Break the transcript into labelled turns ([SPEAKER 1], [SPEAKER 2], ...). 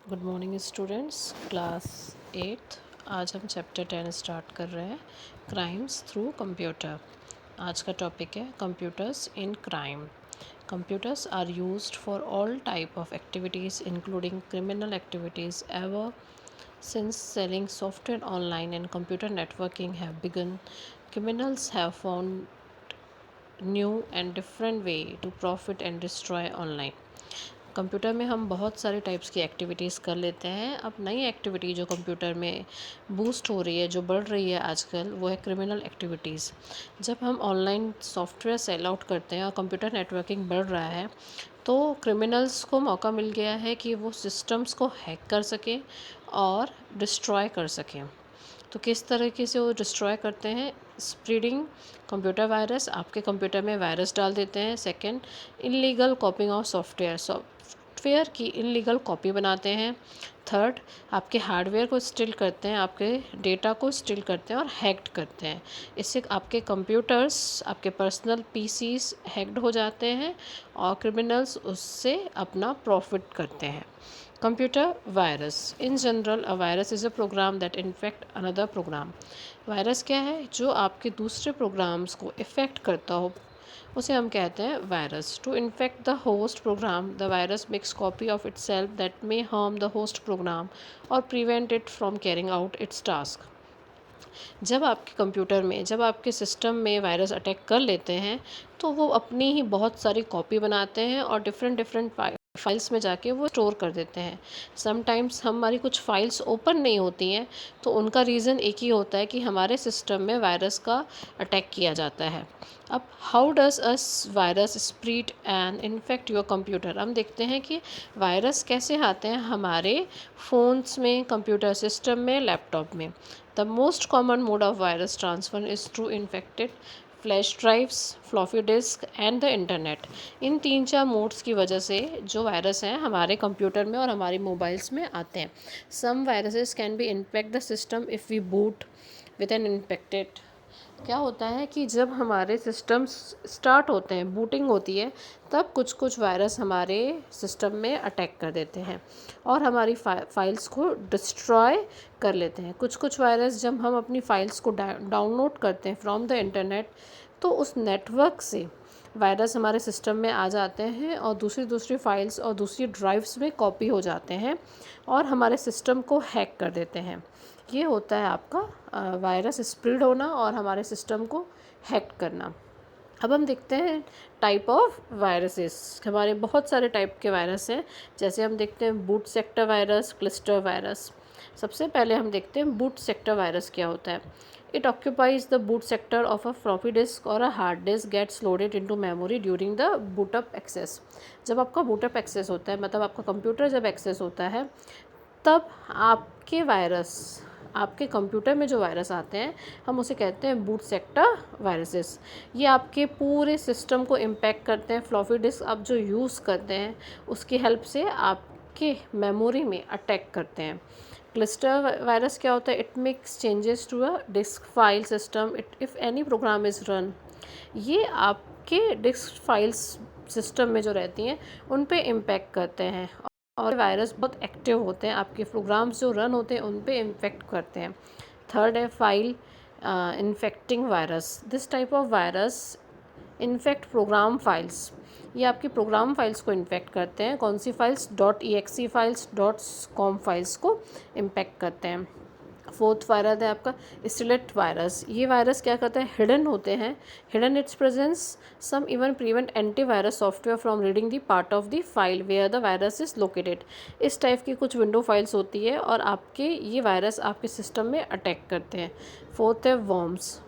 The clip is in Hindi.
[SPEAKER 1] Good morning students, class 8। आज हम चैप्टर 10 स्टार्ट कर रहे हैं, क्राइम्स थ्रू कंप्यूटर। आज का टॉपिक है computers in crime. Computers are used for all type of activities including criminal activities ever since selling software online and computer networking have begun. Criminals have found new and different way to profit and destroy online. Computer में हम बहुत सारे टाइप्स की एक्टिविटीज़ कर लेते हैं। अब नई एक्टिविटी जो कंप्यूटर में बूस्ट हो रही है, जो बढ़ रही है आजकल, वो है क्रिमिनल एक्टिविटीज़। जब हम ऑनलाइन सॉफ्टवेयर सेल आउट करते हैं और कंप्यूटर नेटवर्किंग बढ़ रहा है, तो क्रिमिनल्स को मौका मिल गया है कि वो सिस्टम्स को हैक कर सकें और डिस्ट्रॉय कर सकें। तो किस तरीके से वो डिस्ट्रॉय करते हैं? स्प्रेडिंग कंप्यूटर वायरस, आपके कंप्यूटर में वायरस डाल देते हैं। सेकंड, इलीगल कॉपिंग ऑफ सॉफ्टवेयर की इलीगल कॉपी बनाते हैं। थर्ड, आपके हार्डवेयर को स्टील करते हैं, आपके डेटा को स्टील करते हैं और हैक्ड करते हैं। इससे आपके कंप्यूटर्स, आपके पर्सनल पीसीज हैक्ड हो जाते हैं और क्रिमिनल्स उससे अपना प्रॉफिट करते हैं। Computer virus. In general, a virus is a program that infect another program. Virus क्या है? जो आपके दूसरे प्रोग्राम्स को इफ़ेक्ट करता हो, उसे हम कहते हैं virus. To infect the host program, the virus makes copy of itself that may harm the host program और prevent it from carrying out its task. जब आपके कंप्यूटर में, जब आपके सिस्टम में वायरस अटैक कर लेते हैं, तो वो अपनी ही बहुत सारी कॉपी बनाते हैं और डिफरेंट फाइल्स में जाके वो स्टोर कर देते हैं। समटाइम्स हमारी कुछ फाइल्स ओपन नहीं होती हैं, तो उनका रीज़न एक ही होता है कि हमारे सिस्टम में वायरस का अटैक किया जाता है। अब how does us virus spread and infect your computer? हम देखते हैं कि वायरस कैसे आते हैं हमारे फ़ोन्स में, कंप्यूटर सिस्टम में, लैपटॉप में। The most common mode of virus transfer is through infected flash drives, floppy disk and the internet. In 3-4 modes की वजह से जो वायरस हैं हमारे कंप्यूटर में और हमारी मोबाइल्स में आते हैं। Some viruses can be infect the system if we boot with an infected. क्या होता है कि जब हमारे सिस्टम्स स्टार्ट होते हैं, बूटिंग होती है, तब कुछ कुछ वायरस हमारे सिस्टम में अटैक कर देते हैं और हमारी फाइल्स को डिस्ट्रॉय कर लेते हैं। कुछ कुछ वायरस जब हम अपनी फाइल्स को डाउनलोड करते हैं फ्रॉम द इंटरनेट, तो उस नेटवर्क से वायरस हमारे सिस्टम में आ जाते हैं और दूसरी फाइल्स और दूसरी ड्राइव्स में कॉपी हो जाते हैं और हमारे सिस्टम को हैक कर देते हैं। ये होता है आपका वायरस स्प्रेड होना और हमारे सिस्टम को हैक करना। अब हम देखते हैं टाइप ऑफ वायरसेस। हमारे बहुत सारे टाइप के वायरस हैं, जैसे हम देखते हैं boot sector virus, cluster virus. सबसे पहले हम देखते हैं बूट सेक्टर वायरस क्या होता है। It occupies the boot sector of a floppy disk और a hard disk gets loaded into memory during the bootup access. जब आपका बूटअप एक्सेस होता है, मतलब आपका कंप्यूटर जब एक्सेस होता है, तब आपके वायरस, आपके कंप्यूटर में जो वायरस आते हैं, हम उसे कहते हैं बूट सेक्टर वायरसेस। ये आपके पूरे सिस्टम को इम्पैक्ट करते हैं। फ्लॉपी डिस्क आप जो यूज़ करते हैं, उसकी हेल्प से आपके मेमोरी में अटैक करते हैं। क्लस्टर वायरस क्या होता है? It makes changes to a disk file system it if any program is run. ये आपके डिस्क फाइल्स सिस्टम में जो रहती हैं, उन पे इम्पैक्ट करते हैं और वायरस बहुत एक्टिव होते हैं, आपके प्रोग्राम्स जो रन होते हैं उन पे इन्फेक्ट करते हैं। थर्ड है file infecting virus. This type of virus infect program files. ये आपकी प्रोग्राम फाइल्स को इन्फेक्ट करते हैं। कौन सी files? .exe files, .com files को इम्पैक्ट करते हैं। फोर्थ वायरस है आपका स्टिलेट वायरस। ये वायरस क्या करता है? हिडन होते हैं। Hidden its presence some even prevent antivirus software from reading the part of the file where the virus is located. इस टाइप की कुछ विंडो फाइल्स होती है और आपके ये वायरस आपके सिस्टम में अटैक करते हैं। फोर्थ है वर्म्स।